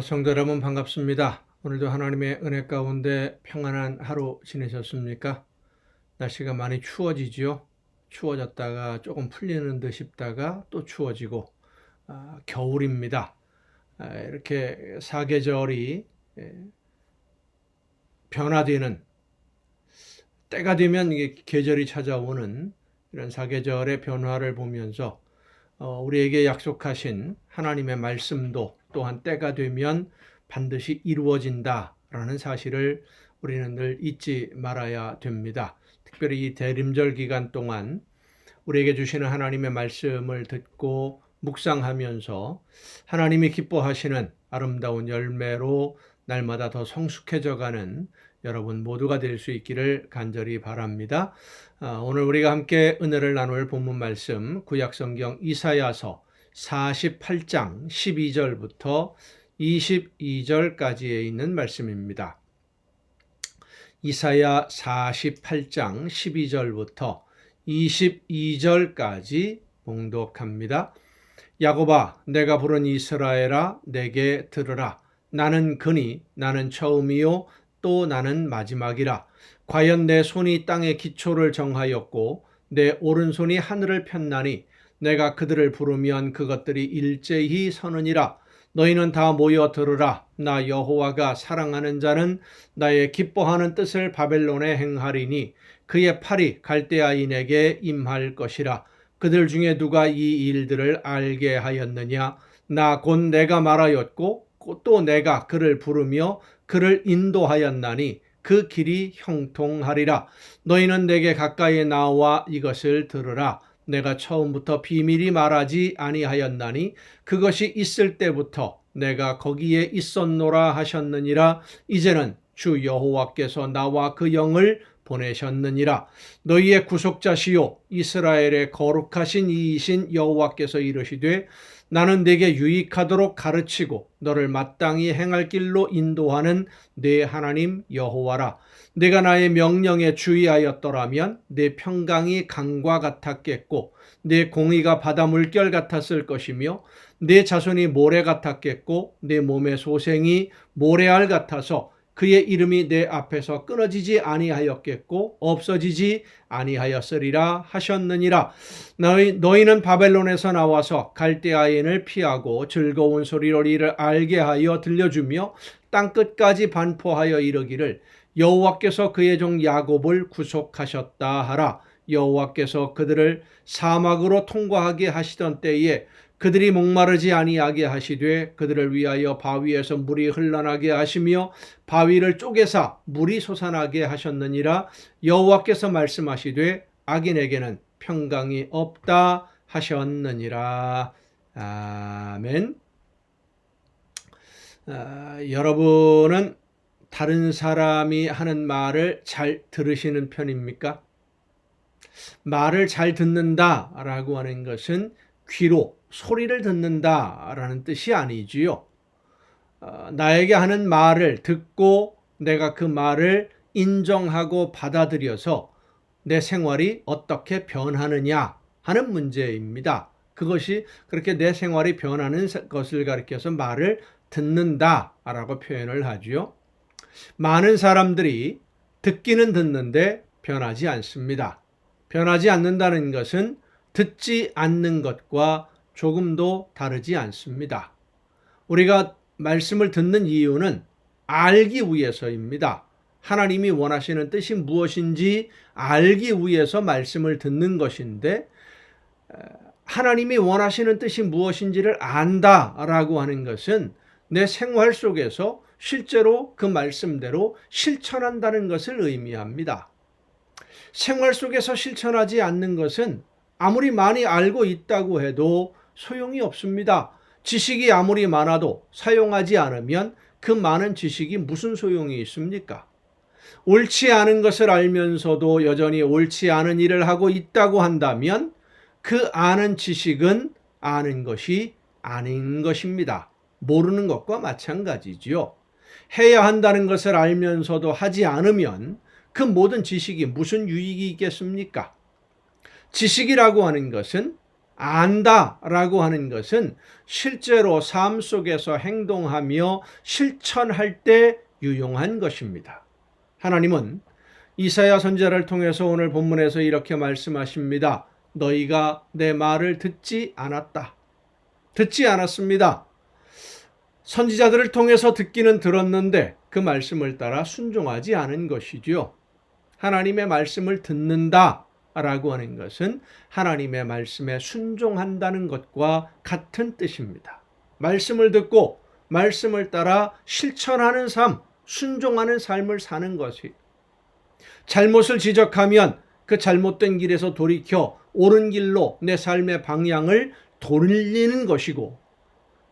성도 여러분 반갑습니다. 오늘도 하나님의 은혜 가운데 평안한 하루 지내셨습니까? 날씨가 많이 추워지죠. 추워졌다가 조금 풀리는 듯 싶다가 또 추워지고 겨울입니다. 이렇게 사계절이 변화되는 때가 되면 이게 계절이 찾아오는 이런 사계절의 변화를 보면서 우리에게 약속하신 하나님의 말씀도 또한 때가 되면 반드시 이루어진다라는 사실을 우리는 늘 잊지 말아야 됩니다. 특별히 이 대림절 기간 동안 우리에게 주시는 하나님의 말씀을 듣고 묵상하면서 하나님이 기뻐하시는 아름다운 열매로 날마다 더 성숙해져가는 여러분 모두가 될 수 있기를 간절히 바랍니다. 오늘 우리가 함께 은혜를 나눌 본문 말씀 구약성경 이사야서 48장 12절부터 22절까지에 있는 말씀입니다. 이사야 48장 12절부터 22절까지 봉독합니다. 야곱아, 내가 부른 이스라엘아, 내게 들으라. 나는 그니, 나는 처음이요 또 나는 마지막이라. 과연 내 손이 땅의 기초를 정하였고 내 오른손이 하늘을 폈나니 내가 그들을 부르면 그것들이 일제히 서느니라. 너희는 다 모여 들으라. 나 여호와가 사랑하는 자는 나의 기뻐하는 뜻을 바벨론에 행하리니 그의 팔이 갈대아인에게 임할 것이라. 그들 중에 누가 이 일들을 알게 하였느냐? 나 곧 내가 말하였고 또 내가 그를 부르며 그를 인도하였나니 그 길이 형통하리라. 너희는 내게 가까이 나와 이것을 들으라. 내가 처음부터 비밀이 말하지 아니하였나니 그것이 있을 때부터 내가 거기에 있었노라 하셨느니라. 이제는 주 여호와께서 나와 그 영을 보내셨느니라. 너희의 구속자시요 이스라엘의 거룩하신 이이신 여호와께서 이르시되 나는 네게 유익하도록 가르치고 너를 마땅히 행할 길로 인도하는 네 하나님 여호와라. 네가 나의 명령에 주의하였더라면 네 평강이 강과 같았겠고 네 공의가 바다 물결 같았을 것이며 네 자손이 모래 같았겠고 네 몸의 소생이 모래알 같아서 그의 이름이 내 앞에서 끊어지지 아니하였겠고 없어지지 아니하였으리라 하셨느니라. 너희는 바벨론에서 나와서 갈대아인을 피하고 즐거운 소리로 이를 알게 하여 들려주며 땅끝까지 반포하여 이르기를 여호와께서 그의 종 야곱을 구속하셨다 하라. 여호와께서 그들을 사막으로 통과하게 하시던 때에 그들이 목마르지 아니하게 하시되 그들을 위하여 바위에서 물이 흘러나게 하시며 바위를 쪼개사 물이 솟아나게 하셨느니라. 여호와께서 말씀하시되 악인에게는 평강이 없다 하셨느니라. 아멘. 여러분은 다른 사람이 하는 말을 잘 들으시는 편입니까? 말을 잘 듣는다라고 하는 것은 귀로 소리를 듣는다라는 뜻이 아니지요. 나에게 하는 말을 듣고 내가 그 말을 인정하고 받아들여서 내 생활이 어떻게 변하느냐 하는 문제입니다. 그것이 그렇게 내 생활이 변하는 것을 가리켜서 말을 듣는다라고 표현을 하지요. 많은 사람들이 듣기는 듣는데 변하지 않습니다. 변하지 않는다는 것은 듣지 않는 것과 조금도 다르지 않습니다. 우리가 말씀을 듣는 이유는 알기 위해서입니다. 하나님이 원하시는 뜻이 무엇인지 알기 위해서 말씀을 듣는 것인데 하나님이 원하시는 뜻이 무엇인지를 안다라고 하는 것은 내 생활 속에서 실제로 그 말씀대로 실천한다는 것을 의미합니다. 생활 속에서 실천하지 않는 것은 아무리 많이 알고 있다고 해도 소용이 없습니다. 지식이 아무리 많아도 사용하지 않으면 그 많은 지식이 무슨 소용이 있습니까? 옳지 않은 것을 알면서도 여전히 옳지 않은 일을 하고 있다고 한다면 그 아는 지식은 아는 것이 아닌 것입니다. 모르는 것과 마찬가지지요. 해야 한다는 것을 알면서도 하지 않으면 그 모든 지식이 무슨 유익이 있겠습니까? 지식이라고 하는 것은 안다라고 하는 것은 실제로 삶 속에서 행동하며 실천할 때 유용한 것입니다. 하나님은 이사야 선지자를 통해서 오늘 본문에서 이렇게 말씀하십니다. 너희가 내 말을 듣지 않았다. 듣지 않았습니다. 선지자들을 통해서 듣기는 들었는데 그 말씀을 따라 순종하지 않은 것이지요. 하나님의 말씀을 듣는다 라고 하는 것은 하나님의 말씀에 순종한다는 것과 같은 뜻입니다. 말씀을 듣고 말씀을 따라 실천하는 삶, 순종하는 삶을 사는 것이, 잘못을 지적하면 그 잘못된 길에서 돌이켜 옳은 길로 내 삶의 방향을 돌리는 것이고,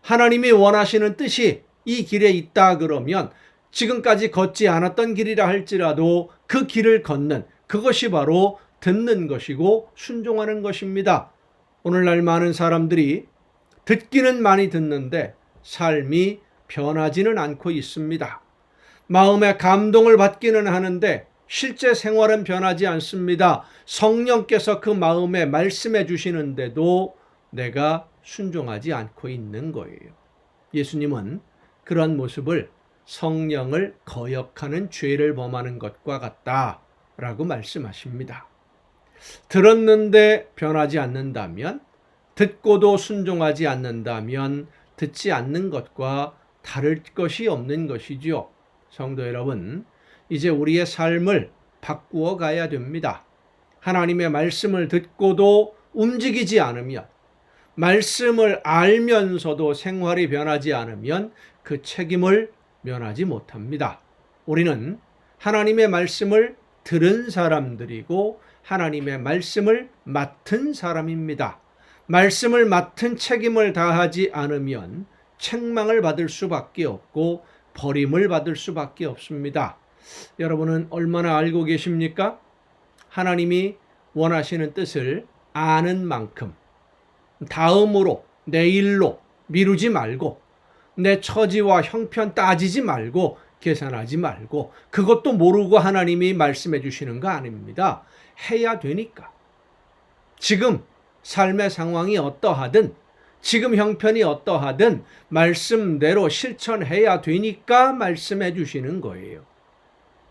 하나님이 원하시는 뜻이 이 길에 있다 그러면 지금까지 걷지 않았던 길이라 할지라도 그 길을 걷는, 그것이 바로 듣는 것이고 순종하는 것입니다. 오늘날 많은 사람들이 듣기는 많이 듣는데 삶이 변하지는 않고 있습니다. 마음의 감동을 받기는 하는데 실제 생활은 변하지 않습니다. 성령께서 그 마음에 말씀해 주시는데도 내가 순종하지 않고 있는 거예요. 예수님은 그런 모습을 성령을 거역하는 죄를 범하는 것과 같다라고 말씀하십니다. 들었는데 변하지 않는다면, 듣고도 순종하지 않는다면 듣지 않는 것과 다를 것이 없는 것이지요. 성도 여러분, 이제 우리의 삶을 바꾸어 가야 됩니다. 하나님의 말씀을 듣고도 움직이지 않으면, 말씀을 알면서도 생활이 변하지 않으면 그 책임을 면하지 못합니다. 우리는 하나님의 말씀을 들은 사람들이고 하나님의 말씀을 맡은 사람입니다. 말씀을 맡은 책임을 다하지 않으면 책망을 받을 수밖에 없고 버림을 받을 수밖에 없습니다. 여러분은 얼마나 알고 계십니까? 하나님이 원하시는 뜻을 아는 만큼 다음으로, 내일로 미루지 말고, 내 처지와 형편 따지지 말고, 계산하지 말고, 그것도 모르고 하나님이 말씀해 주시는 거 아닙니다. 해야 되니까. 지금 삶의 상황이 어떠하든, 지금 형편이 어떠하든 말씀대로 실천해야 되니까 말씀해 주시는 거예요.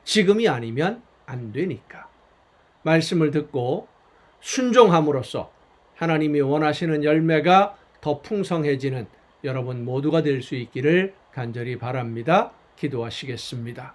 지금이 아니면 안 되니까. 말씀을 듣고 순종함으로써 하나님이 원하시는 열매가 더 풍성해지는 여러분 모두가 될 수 있기를 간절히 바랍니다. 기도하시겠습니다.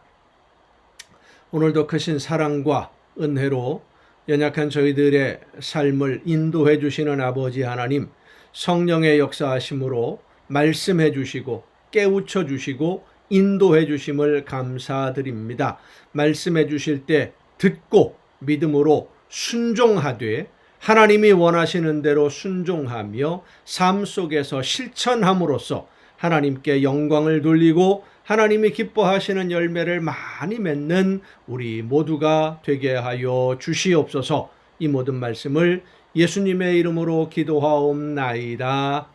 오늘도 크신 사랑과 은혜로 연약한 저희들의 삶을 인도해 주시는 아버지 하나님, 성령의 역사하심으로 말씀해 주시고 깨우쳐 주시고 인도해 주심을 감사드립니다. 말씀해 주실 때 듣고 믿음으로 순종하되 하나님이 원하시는 대로 순종하며 삶 속에서 실천함으로써 하나님께 영광을 돌리고 하나님이 기뻐하시는 열매를 많이 맺는 우리 모두가 되게 하여 주시옵소서. 이 모든 말씀을 예수님의 이름으로 기도하옵나이다.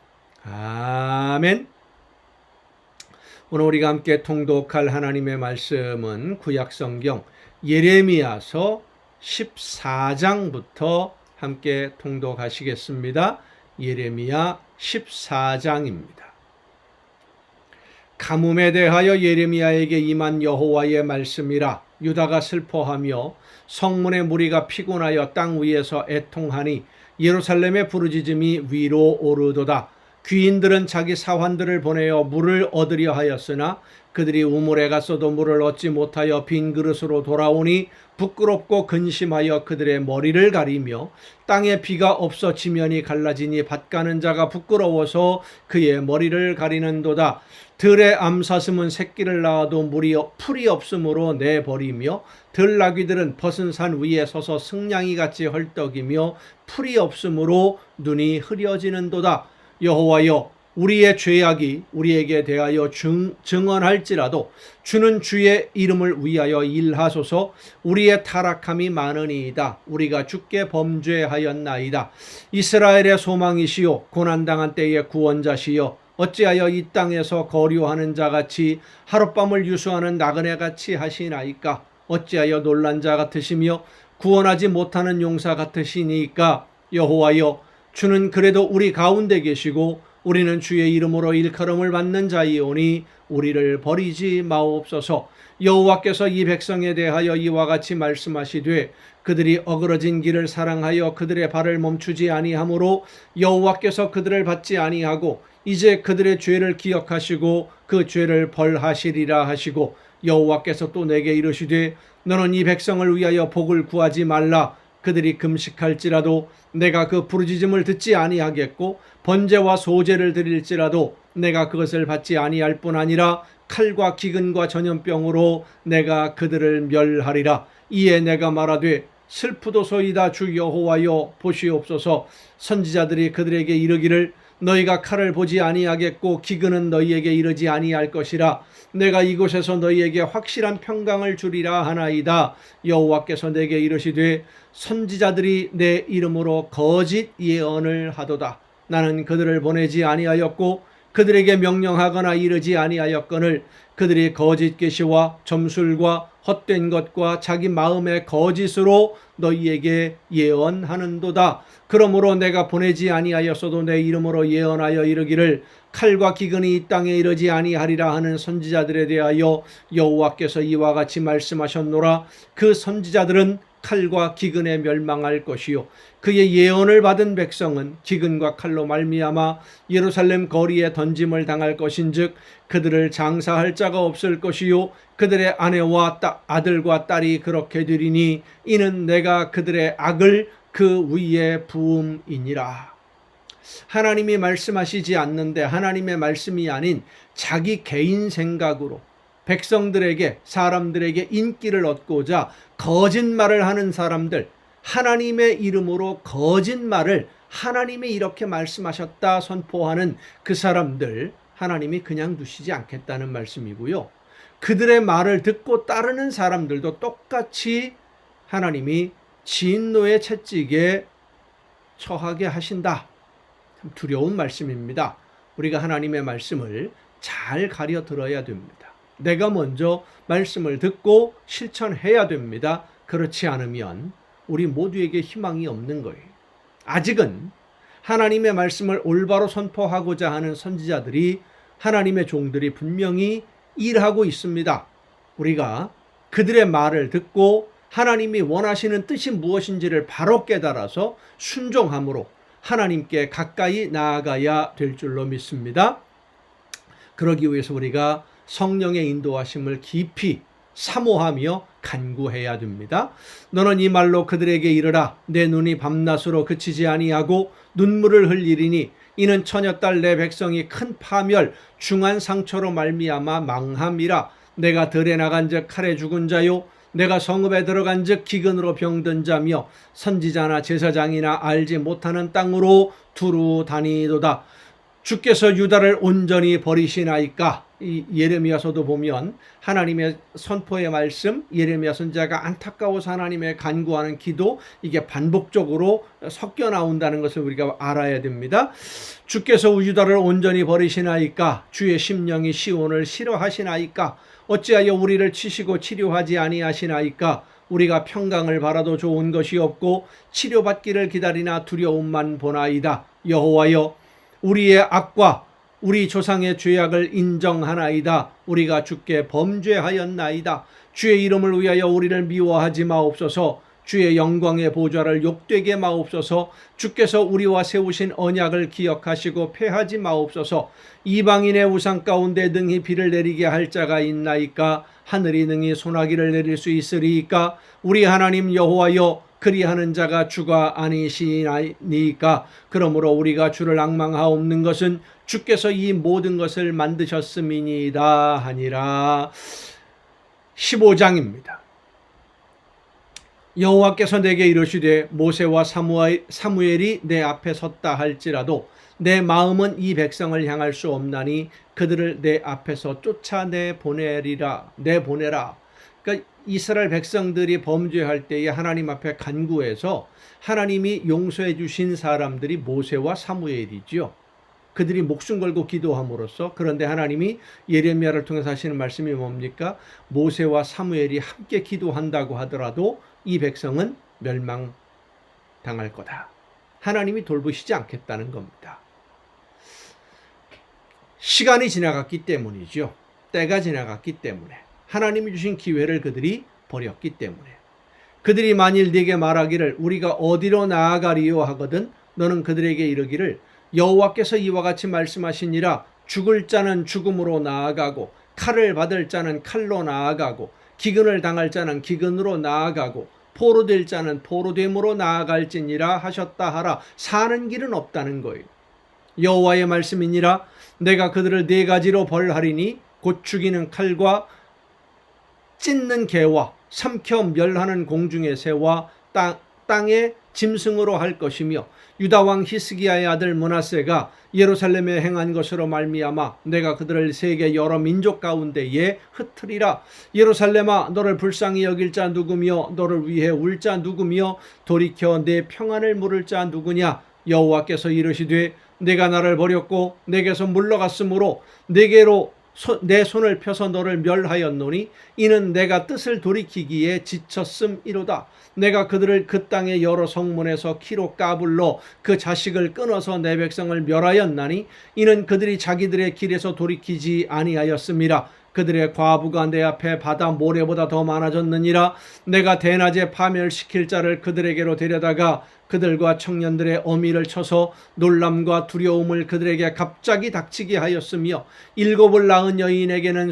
아멘. 오늘 우리가 함께 통독할 하나님의 말씀은 구약성경 예레미야서 14장부터 함께 통독하시겠습니다. 예레미야 14장입니다. 가뭄에 대하여 예레미야에게 임한 여호와의 말씀이라. 유다가 슬퍼하며 성문의 무리가 피곤하여 땅 위에서 애통하니 예루살렘의 부르짖음이 위로 오르도다. 귀인들은 자기 사환들을 보내어 물을 얻으려 하였으나 그들이 우물에 갔어도 물을 얻지 못하여 빈 그릇으로 돌아오니 부끄럽고 근심하여 그들의 머리를 가리며 땅에 비가 없어 지면이 갈라지니 밭 가는 자가 부끄러워서 그의 머리를 가리는도다. 들의 암사슴은 새끼를 낳아도 풀이 없으므로 내버리며 들나귀들은 벗은 산 위에 서서 승냥이같이 헐떡이며 풀이 없으므로 눈이 흐려지는도다. 여호와여, 우리의 죄악이 우리에게 대하여 증언할지라도 주는 주의 이름을 위하여 일하소서. 우리의 타락함이 많으니이다. 우리가 주께 범죄하였나이다. 이스라엘의 소망이시요 고난당한 때의 구원자시여, 어찌하여 이 땅에서 거류하는 자같이 하룻밤을 유수하는 나그네같이 하시나이까? 어찌하여 놀란 자 같으시며 구원하지 못하는 용사 같으시니까? 여호와여, 주는 그래도 우리 가운데 계시고 우리는 주의 이름으로 일컬음을 받는 자이오니 우리를 버리지 마옵소서. 여호와께서 이 백성에 대하여 이와 같이 말씀하시되 그들이 어그러진 길을 사랑하여 그들의 발을 멈추지 아니하므로 여호와께서 그들을 받지 아니하고 이제 그들의 죄를 기억하시고 그 죄를 벌하시리라 하시고 여호와께서 또 내게 이르시되 너는 이 백성을 위하여 복을 구하지 말라. 그들이 금식할지라도 내가 그 부르짖음을 듣지 아니하겠고 번제와 소제를 드릴지라도 내가 그것을 받지 아니할 뿐 아니라 칼과 기근과 전염병으로 내가 그들을 멸하리라. 이에 내가 말하되 슬프도소이다. 주 여호와여 보시옵소서. 선지자들이 그들에게 이르기를 너희가 칼을 보지 아니하겠고 기근은 너희에게 이르지 아니할 것이라. 내가 이곳에서 너희에게 확실한 평강을 주리라 하나이다. 여호와께서 내게 이르시되 선지자들이 내 이름으로 거짓 예언을 하도다. 나는 그들을 보내지 아니하였고 그들에게 명령하거나 이르지 아니하였거늘 그들이 거짓 계시와 점술과 헛된 것과 자기 마음의 거짓으로 너희에게 예언하는도다. 그러므로 내가 보내지 아니하였어도 내 이름으로 예언하여 이르기를 칼과 기근이 이 땅에 이르지 아니하리라 하는 선지자들에 대하여 여호와께서 이와 같이 말씀하셨노라. 그 선지자들은 칼과 기근에 멸망할 것이요 그의 예언을 받은 백성은 기근과 칼로 말미암아 예루살렘 거리에 던짐을 당할 것인즉 그들을 장사할 자가 없을 것이요 그들의 아내와 아들과 딸이 그렇게 되리니 이는 내가 그들의 악을 그 위에 부음이니라. 하나님이 말씀하시지 않는데 하나님의 말씀이 아닌 자기 개인 생각으로 백성들에게 사람들에게 인기를 얻고자 거짓말을 하는 사람들, 하나님의 이름으로 거짓말을 하나님이 이렇게 말씀하셨다 선포하는 그 사람들 하나님이 그냥 두시지 않겠다는 말씀이고요. 그들의 말을 듣고 따르는 사람들도 똑같이 하나님이 진노의 채찍에 처하게 하신다. 참 두려운 말씀입니다. 우리가 하나님의 말씀을 잘 가려 들어야 됩니다. 내가 먼저 말씀을 듣고 실천해야 됩니다. 그렇지 않으면 우리 모두에게 희망이 없는 거예요. 아직은 하나님의 말씀을 올바로 선포하고자 하는 선지자들이 하나님의 종들이 분명히 일하고 있습니다. 우리가 그들의 말을 듣고 하나님이 원하시는 뜻이 무엇인지를 바로 깨달아서 순종함으로 하나님께 가까이 나아가야 될 줄로 믿습니다. 그러기 위해서 우리가 성령의 인도하심을 깊이 사모하며 간구해야 됩니다. 너는 이 말로 그들에게 이르라. 내 눈이 밤낮으로 그치지 아니하고 눈물을 흘리리니 이는 처녀딸 내 백성이 큰 파멸 중한 상처로 말미암아 망함이라. 내가 들에 나간즉 칼에 죽은 자요 내가 성읍에 들어간즉 기근으로 병든 자며 선지자나 제사장이나 알지 못하는 땅으로 두루 다니도다. 주께서 유다를 온전히 버리시나이까. 이 예레미야서도 보면 하나님의 선포의 말씀, 예레미야 선지자가 안타까워서 하나님의 간구하는 기도, 이게 반복적으로 섞여 나온다는 것을 우리가 알아야 됩니다. 주께서 유다를 온전히 버리시나이까. 주의 심령이 시온을 싫어하시나이까. 어찌하여 우리를 치시고 치료하지 아니하시나이까. 우리가 평강을 바라도 좋은 것이 없고 치료받기를 기다리나 두려움만 보나이다. 여호와여, 우리의 악과 우리 조상의 죄악을 인정하나이다. 우리가 주께 범죄하였나이다. 주의 이름을 위하여 우리를 미워하지 마옵소서. 주의 영광의 보좌를 욕되게 마옵소서. 주께서 우리와 세우신 언약을 기억하시고 패하지 마옵소서. 이방인의 우상 가운데 능히 비를 내리게 할 자가 있나이까. 하늘이 능히 소나기를 내릴 수 있으리이까. 우리 하나님 여호와여, 그리하는 자가 주가 아니시나이까. 그러므로 우리가 주를 앙망하옵는 것은 주께서 이 모든 것을 만드셨음이니이다 하니라. 15장입니다. 여호와께서 내게 이르시되 모세와 사무엘이 내 앞에 섰다 할지라도 내 마음은 이 백성을 향할 수 없나니 그들을 내 앞에서 쫓아내 보내라. 그러니까 이스라엘 백성들이 범죄할 때에 하나님 앞에 간구해서 하나님이 용서해 주신 사람들이 모세와 사무엘이지요. 그들이 목숨 걸고 기도함으로써. 그런데 하나님이 예레미야를 통해서 하시는 말씀이 뭡니까? 모세와 사무엘이 함께 기도한다고 하더라도 이 백성은 멸망당할 거다. 하나님이 돌보시지 않겠다는 겁니다. 시간이 지나갔기 때문이죠. 때가 지나갔기 때문에. 하나님이 주신 기회를 그들이 버렸기 때문에. 그들이 만일 네게 말하기를 우리가 어디로 나아가리요 하거든 너는 그들에게 이르기를 여호와께서 이와 같이 말씀하시니라 죽을 자는 죽음으로 나아가고 칼을 받을 자는 칼로 나아가고 기근을 당할 자는 기근으로 나아가고 포로될 자는 포로됨으로 나아갈지니라 하셨다 하라. 사는 길은 없다는 거예요. 여호와의 말씀이니라 내가 그들을 네 가지로 벌하리니 곧 죽이는 칼과 찢는 개와 삼켜 멸하는 공중의 새와 땅의 짐승으로 할 것이며 유다 왕 히스기야의 아들 므낫세가 예루살렘에 행한 것으로 말미암아 내가 그들을 세계 여러 민족 가운데에 흩으리라. 예루살렘아 너를 불쌍히 여길 자 누구며 너를 위해 울 자 누구며 돌이켜 내 평안을 물을 자 누구냐. 여호와께서 이르시되 내가 나를 버렸고 내게서 물러갔으므로 내게로 내 손을 펴서 너를 멸하였노니 이는 내가 뜻을 돌이키기에 지쳤음이로다. 내가 그들을 그 땅의 여러 성문에서 키로 까불러 그 자식을 끊어서 내 백성을 멸하였나니 이는 그들이 자기들의 길에서 돌이키지 아니하였음이라. 그들의 과부가 내 앞에 바다 모래보다 더 많아졌느니라. 내가 대낮에 파멸시킬 자를 그들에게로 데려다가 그들과 청년들의 어미를 쳐서 놀람과 두려움을 그들에게 갑자기 닥치게 하였으며 일곱을 낳은 여인에게는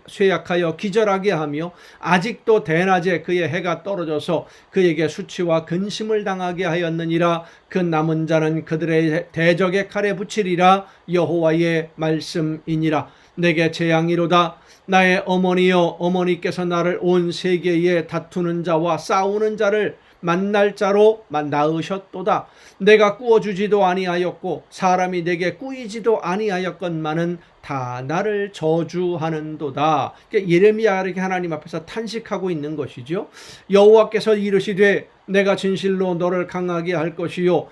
쇠약하여 기절하게 하며 아직도 대낮에 그의 해가 떨어져서 그에게 수치와 근심을 당하게 하였느니라. 그 남은 자는 그들의 대적의 칼에 붙이리라. 여호와의 말씀이니라. 내게 재앙이로다. 나의 어머니여 어머니께서 나를 온 세계에 다투는 자와 싸우는 자를 만날 자로 낳으셨도다. 내가 꾸어주지도 아니하였고 사람이 내게 꾸이지도 아니하였건만은 다 나를 저주하는도다. 그러니까 예레미야가 이렇게 하나님 앞에서 탄식하고 있는 것이죠. 여호와께서 이르시되 내가 진실로 너를 강하게 할 것이요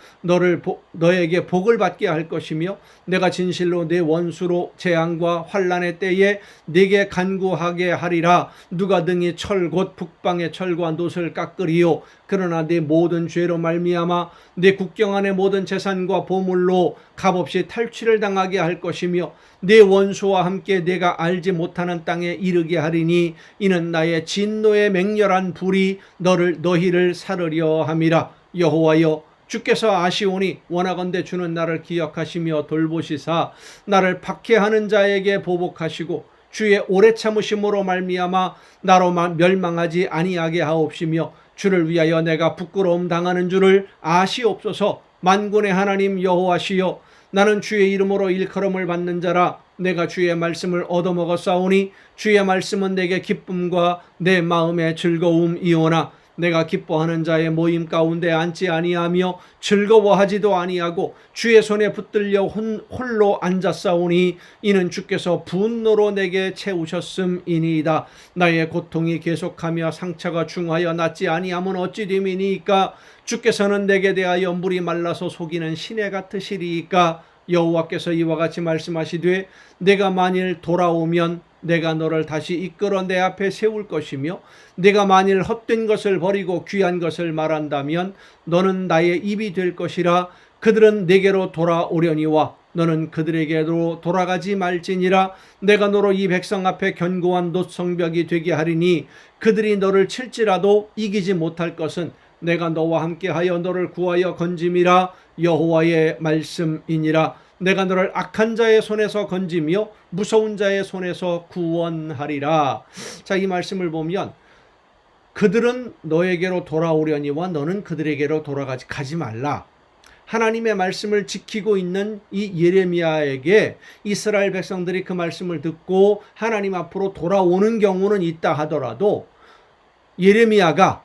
너에게 복을 받게 할 것이며 내가 진실로 내 원수로 재앙과 환난의 때에 네게 간구하게 하리라. 누가 등이 철 곧 북방의 철과 놋을 깎으리요. 그러나 네 모든 죄로 말미암아 네 국경 안의 모든 재산과 보물로 값없이 탈취를 당하게 할 것이며 네 원수와 함께 내가 알지 못하는 땅에 이르게 하리니 이는 나의 진노의 맹렬한 불이 너희를 사르려 함이라. 여호와여 주께서 아시오니 원하건대 주는 나를 기억하시며 돌보시사 나를 박해하는 자에게 보복하시고 주의 오래 참으심으로 말미암아 나로 멸망하지 아니하게 하옵시며 주를 위하여 내가 부끄러움 당하는 줄을 아시옵소서. 만군의 하나님 여호와시여 나는 주의 이름으로 일컬음을 받는 자라. 내가 주의 말씀을 얻어먹었사오니 주의 말씀은 내게 기쁨과 내 마음의 즐거움이오나 내가 기뻐하는 자의 모임 가운데 앉지 아니하며 즐거워하지도 아니하고 주의 손에 붙들려 홀로 앉았사오니 이는 주께서 분노로 내게 채우셨음이니이다. 나의 고통이 계속하며 상처가 중하여 낫지 아니하면 어찌 됨이니이까. 주께서는 내게 대하여 물이 말라서 속이는 시내 같으시리이까. 여호와께서 이와 같이 말씀하시되 내가 만일 돌아오면 내가 너를 다시 이끌어 내 앞에 세울 것이며 내가 만일 헛된 것을 버리고 귀한 것을 말한다면 너는 나의 입이 될 것이라. 그들은 내게로 돌아오려니와 너는 그들에게로 돌아가지 말지니라. 내가 너로 이 백성 앞에 견고한 놋성벽이 되게 하리니 그들이 너를 칠지라도 이기지 못할 것은 내가 너와 함께하여 너를 구하여 건짐이라. 여호와의 말씀이니라. 내가 너를 악한 자의 손에서 건지며 무서운 자의 손에서 구원하리라. 자, 이 말씀을 보면 그들은 너에게로 돌아오려니와 너는 그들에게로 가지 말라. 하나님의 말씀을 지키고 있는 이 예레미야에게 이스라엘 백성들이 그 말씀을 듣고 하나님 앞으로 돌아오는 경우는 있다 하더라도 예레미야가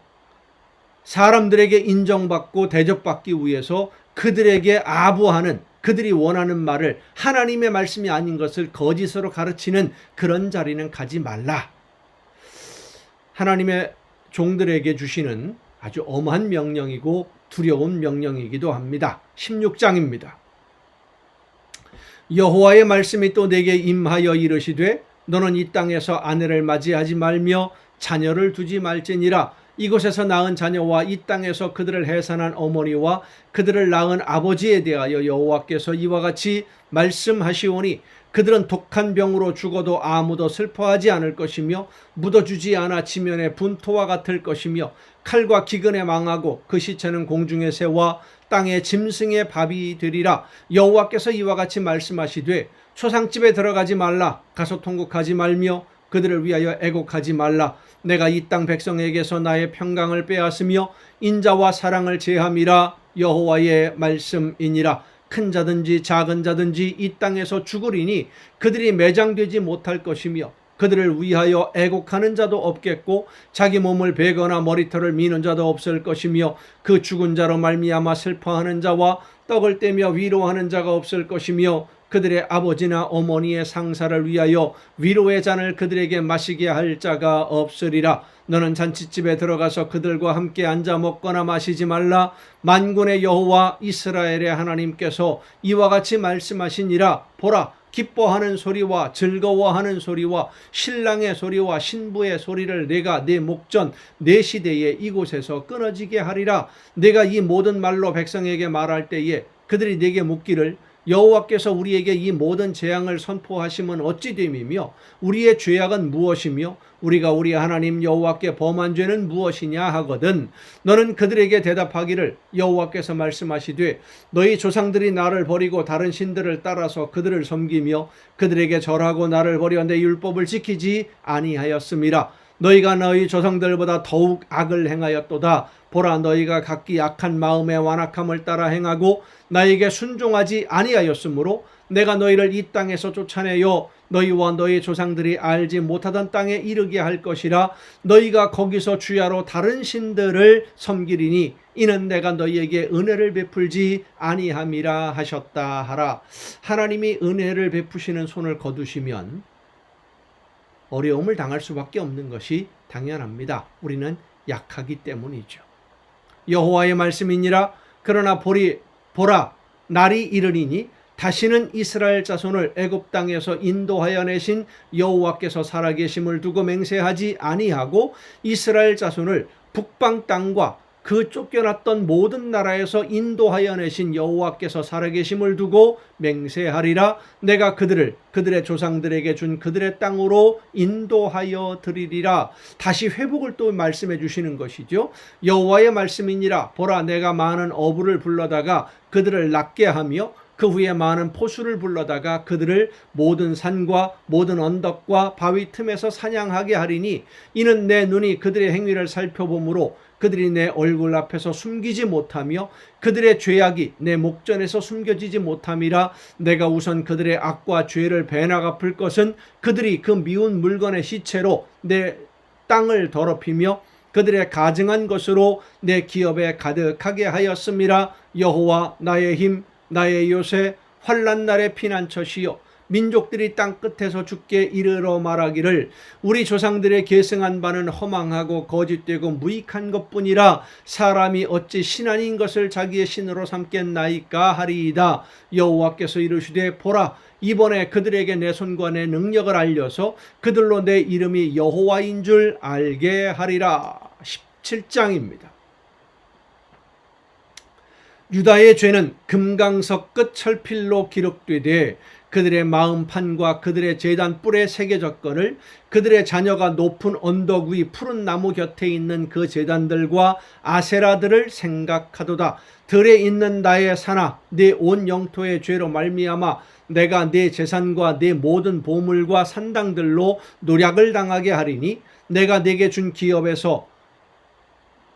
사람들에게 인정받고 대접받기 위해서 그들에게 아부하는 그들이 원하는 말을 하나님의 말씀이 아닌 것을 거짓으로 가르치는 그런 자리는 가지 말라. 하나님의 종들에게 주시는 아주 엄한 명령이고 두려운 명령이기도 합니다. 16장입니다. 여호와의 말씀이 또 내게 임하여 이르시되 너는 이 땅에서 아내를 맞이하지 말며 자녀를 두지 말지니라. 이곳에서 낳은 자녀와 이 땅에서 그들을 해산한 어머니와 그들을 낳은 아버지에 대하여 여호와께서 이와 같이 말씀하시오니 그들은 독한 병으로 죽어도 아무도 슬퍼하지 않을 것이며 묻어주지 않아 지면의 분토와 같을 것이며 칼과 기근에 망하고 그 시체는 공중의 새와 땅의 짐승의 밥이 되리라. 여호와께서 이와 같이 말씀하시되 초상집에 들어가지 말라. 가서 통곡하지 말며 그들을 위하여 애곡하지 말라. 내가 이 땅 백성에게서 나의 평강을 빼앗으며 인자와 사랑을 제함이라. 여호와의 말씀이니라. 큰 자든지 작은 자든지 이 땅에서 죽으리니 그들이 매장되지 못할 것이며 그들을 위하여 애곡하는 자도 없겠고 자기 몸을 베거나 머리털을 미는 자도 없을 것이며 그 죽은 자로 말미암아 슬퍼하는 자와 떡을 떼며 위로하는 자가 없을 것이며 그들의 아버지나 어머니의 상사를 위하여 위로의 잔을 그들에게 마시게 할 자가 없으리라. 너는 잔치집에 들어가서 그들과 함께 앉아 먹거나 마시지 말라. 만군의 여호와 이스라엘의 하나님께서 이와 같이 말씀하시니라. 보라, 기뻐하는 소리와 즐거워하는 소리와 신랑의 소리와 신부의 소리를 내가 내 목전 내 시대에 이곳에서 끊어지게 하리라. 내가 이 모든 말로 백성에게 말할 때에 그들이 내게 묻기를 여호와께서 우리에게 이 모든 재앙을 선포하심은 어찌 됨이며 우리의 죄악은 무엇이며 우리가 우리 하나님 여호와께 범한 죄는 무엇이냐 하거든 너는 그들에게 대답하기를 여호와께서 말씀하시되 너희 조상들이 나를 버리고 다른 신들을 따라서 그들을 섬기며 그들에게 절하고 나를 버려 내 율법을 지키지 아니하였음이라. 너희가 너희 조상들보다 더욱 악을 행하였도다. 보라, 너희가 각기 악한 마음의 완악함을 따라 행하고 나에게 순종하지 아니하였으므로 내가 너희를 이 땅에서 쫓아내어 너희와 너희 조상들이 알지 못하던 땅에 이르게 할 것이라. 너희가 거기서 주야로 다른 신들을 섬기리니 이는 내가 너희에게 은혜를 베풀지 아니함이라 하셨다 하라. 하나님이 은혜를 베푸시는 손을 거두시면 어려움을 당할 수밖에 없는 것이 당연합니다. 우리는 약하기 때문이죠. 여호와의 말씀이니라. 그러나 보라, 날이 이르리니 다시는 이스라엘 자손을 애굽 땅에서 인도하여 내신 여호와께서 살아계심을 두고 맹세하지 아니하고 이스라엘 자손을 북방 땅과 그 쫓겨났던 모든 나라에서 인도하여 내신 여호와께서 살아계심을 두고 맹세하리라. 내가 그들의 조상들에게 준 그들의 땅으로 인도하여 드리리라. 다시 회복을 또 말씀해 주시는 것이죠. 여호와의 말씀이니라. 보라, 내가 많은 어부를 불러다가 그들을 낫게 하며 그 후에 많은 포수를 불러다가 그들을 모든 산과 모든 언덕과 바위 틈에서 사냥하게 하리니 이는 내 눈이 그들의 행위를 살펴보므로 그들이 내 얼굴 앞에서 숨기지 못하며 그들의 죄악이 내 목전에서 숨겨지지 못함이라. 내가 우선 그들의 악과 죄를 배나 갚을 것은 그들이 그 미운 물건의 시체로 내 땅을 더럽히며 그들의 가증한 것으로 내 기업에 가득하게 하였음이라. 여호와 나의 힘 나의 요새 환난 날의 피난처시여 민족들이 땅 끝에서 주께 이르러 말하기를 우리 조상들의 계승한 바는 허망하고 거짓되고 무익한 것뿐이라. 사람이 어찌 신 아닌 것을 자기의 신으로 삼겠나이까 하리이다. 여호와께서 이르시되 보라, 이번에 그들에게 내 손과 내 능력을 알려서 그들로 내 이름이 여호와인 줄 알게 하리라. 17장입니다. 유다의 죄는 금강석 끝 철필로 기록되되 그들의 마음판과 그들의 제단 뿔에 새겨졌거늘 그들의 자녀가 높은 언덕 위 푸른 나무 곁에 있는 그 제단들과 아세라들을 생각하도다. 들에 있는 나의 산아, 내 온 영토의 죄로 말미암아 내가 내 재산과 내 모든 보물과 산당들로 노략을 당하게 하리니 내가 내게 준 기업에서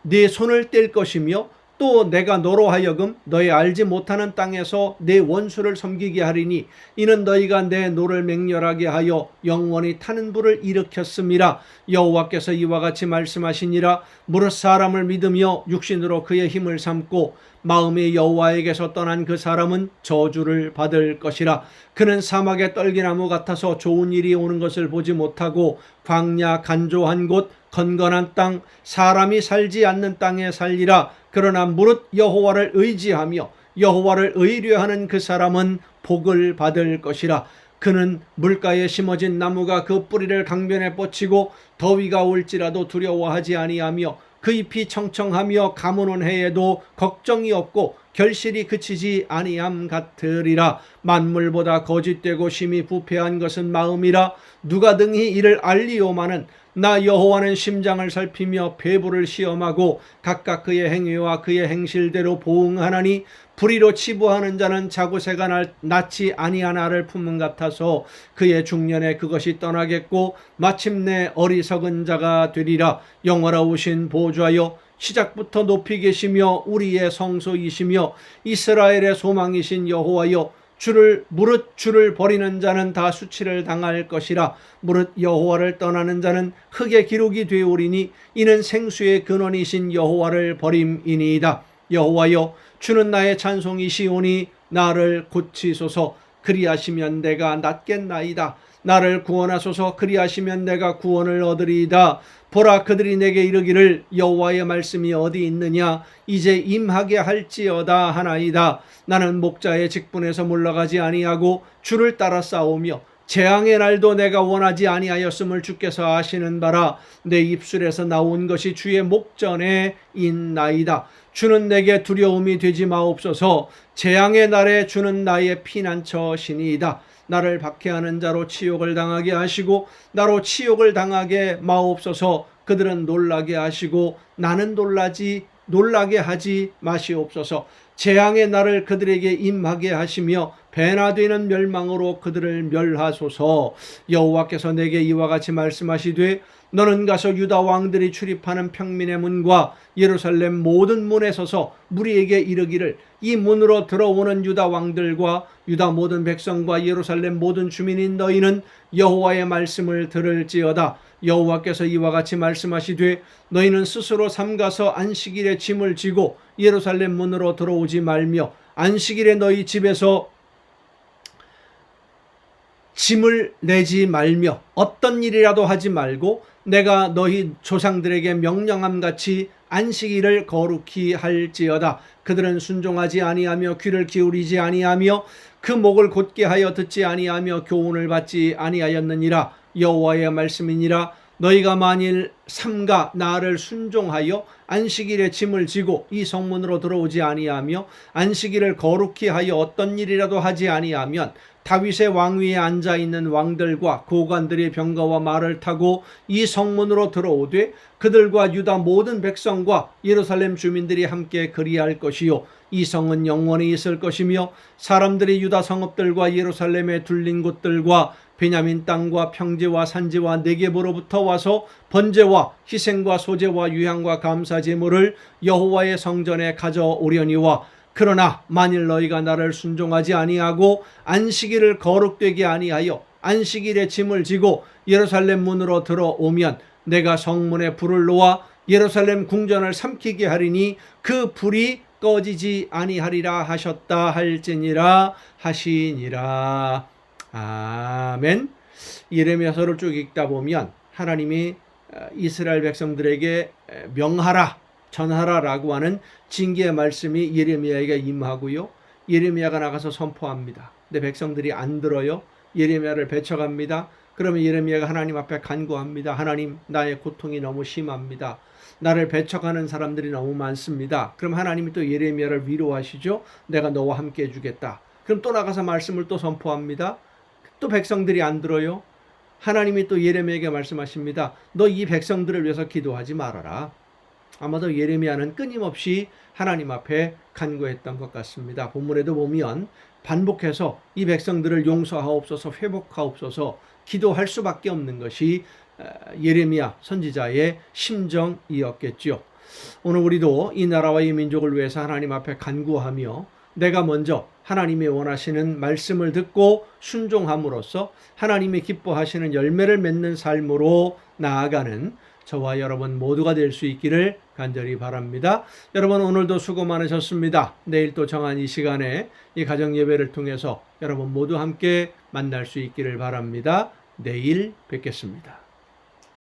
네 손을 뗄 것이며 또 내가 너로 하여금 너희 알지 못하는 땅에서 내 원수를 섬기게 하리니 이는 너희가 내 노를 맹렬하게 하여 영원히 타는 불을 일으켰음이라. 여호와께서 이와 같이 말씀하시니라. 무릇 사람을 믿으며 육신으로 그의 힘을 삼고 마음이 여호와에게서 떠난 그 사람은 저주를 받을 것이라. 그는 사막의 떨기나무 같아서 좋은 일이 오는 것을 보지 못하고 광야 간조한 곳 건건한 땅 사람이 살지 않는 땅에 살리라. 그러나 무릇 여호와를 의지하며 여호와를 의뢰하는 그 사람은 복을 받을 것이라. 그는 물가에 심어진 나무가 그 뿌리를 강변에 뻗치고 더위가 올지라도 두려워하지 아니하며 그 잎이 청청하며 가무는 해에도 걱정이 없고 결실이 그치지 아니함 같으리라. 만물보다 거짓되고 심히 부패한 것은 마음이라. 누가 등이 이를 알리오마는 나 여호와는 심장을 살피며 배부를 시험하고 각각 그의 행위와 그의 행실대로 보응하나니 불의로 치부하는 자는 자고새가 낳지 아니한 알을 품은 같아서 그의 중년에 그것이 떠나겠고 마침내 어리석은 자가 되리라. 영원하우신 보좌여, 시작부터 높이 계시며 우리의 성소이시며 이스라엘의 소망이신 여호와여, 무릇 주를 버리는 자는 다 수치를 당할 것이라. 무릇 여호와를 떠나는 자는 흙의 기록이 되오리니 이는 생수의 근원이신 여호와를 버림이니이다. 여호와여, 주는 나의 찬송이시오니 나를 고치소서. 그리하시면 내가 낫겠나이다. 나를 구원하소서. 그리하시면 내가 구원을 얻으리이다. 보라, 그들이 내게 이르기를 여호와의 말씀이 어디 있느냐, 이제 임하게 할지어다 하나이다. 나는 목자의 직분에서 물러가지 아니하고 주를 따라 싸우며 재앙의 날도 내가 원하지 아니하였음을 주께서 아시는 바라. 내 입술에서 나온 것이 주의 목전에 있나이다. 주는 내게 두려움이 되지 마옵소서. 재앙의 날에 주는 나의 피난처시니이다. 나를 박해하는 자로 치욕을 당하게 하시고 나로 치욕을 당하게 마옵소서. 그들은 놀라게 하시고 나는 놀라게 하지 마시옵소서. 재앙의 날을 그들에게 임하게 하시며 배나 되는 멸망으로 그들을 멸하소서. 여호와께서 내게 이와 같이 말씀하시되 너는 가서 유다 왕들이 출입하는 평민의 문과 예루살렘 모든 문에 서서 무리에게 이르기를 이 문으로 들어오는 유다 왕들과 유다 모든 백성과 예루살렘 모든 주민인 너희는 여호와의 말씀을 들을지어다. 여호와께서 이와 같이 말씀하시되 너희는 스스로 삼가서 안식일에 짐을 지고 예루살렘 문으로 들어오지 말며 안식일에 너희 집에서 짐을 내지 말며 어떤 일이라도 하지 말고 내가 너희 조상들에게 명령함 같이 안식일을 거룩히 할지어다. 그들은 순종하지 아니하며 귀를 기울이지 아니하며 그 목을 곧게 하여 듣지 아니하며 교훈을 받지 아니하였느니라. 여호와의 말씀이니라. 너희가 만일 삼가 나를 순종하여 안식일에 짐을 지고 이 성문으로 들어오지 아니하며 안식일을 거룩히 하여 어떤 일이라도 하지 아니하면 다윗의 왕위에 앉아있는 왕들과 고관들이 병거와 말을 타고 이 성문으로 들어오되 그들과 유다 모든 백성과 예루살렘 주민들이 함께 그리할 것이요 이 성은 영원히 있을 것이며 사람들이 유다 성읍들과 예루살렘에 둘린 곳들과 베냐민 땅과 평지와 산지와 네겝으로부터 와서 번제와 희생과 소제와 유향과 감사 제물을 여호와의 성전에 가져오려니와 그러나 만일 너희가 나를 순종하지 아니하고 안식일을 거룩되게 아니하여 안식일에 짐을 지고 예루살렘 문으로 들어오면 내가 성문에 불을 놓아 예루살렘 궁전을 삼키게 하리니 그 불이 꺼지지 아니하리라 하셨다 할지니라 하시니라. 아멘. 예레미야서를 쭉 읽다 보면 하나님이 이스라엘 백성들에게 명하라, 전하라라고 하는 징계의 말씀이 예레미야에게 임하고요. 예레미야가 나가서 선포합니다. 근데 백성들이 안 들어요. 예레미야를 배척합니다. 그러면 예레미야가 하나님 앞에 간구합니다. 하나님, 나의 고통이 너무 심합니다. 나를 배척하는 사람들이 너무 많습니다. 그럼 하나님이 또 예레미야를 위로하시죠. 내가 너와 함께 해주겠다. 그럼 또 나가서 말씀을 또 선포합니다. 또 백성들이 안 들어요. 하나님이 또 예레미야에게 말씀하십니다. 너 이 백성들을 위해서 기도하지 말아라. 아마도 예레미야는 끊임없이 하나님 앞에 간구했던 것 같습니다. 본문에도 보면 반복해서 이 백성들을 용서하옵소서, 회복하옵소서 기도할 수밖에 없는 것이 예레미야 선지자의 심정이었겠죠. 오늘 우리도 이 나라와 이 민족을 위해서 하나님 앞에 간구하며 내가 먼저 하나님이 원하시는 말씀을 듣고 순종함으로써 하나님이 기뻐하시는 열매를 맺는 삶으로 나아가는 저와 여러분 모두가 될 수 있기를 간절히 바랍니다. 여러분 오늘도 수고 많으셨습니다. 내일 또 정한 이 시간에 이 가정 예배를 통해서 여러분 모두 함께 만날 수 있기를 바랍니다. 내일 뵙겠습니다.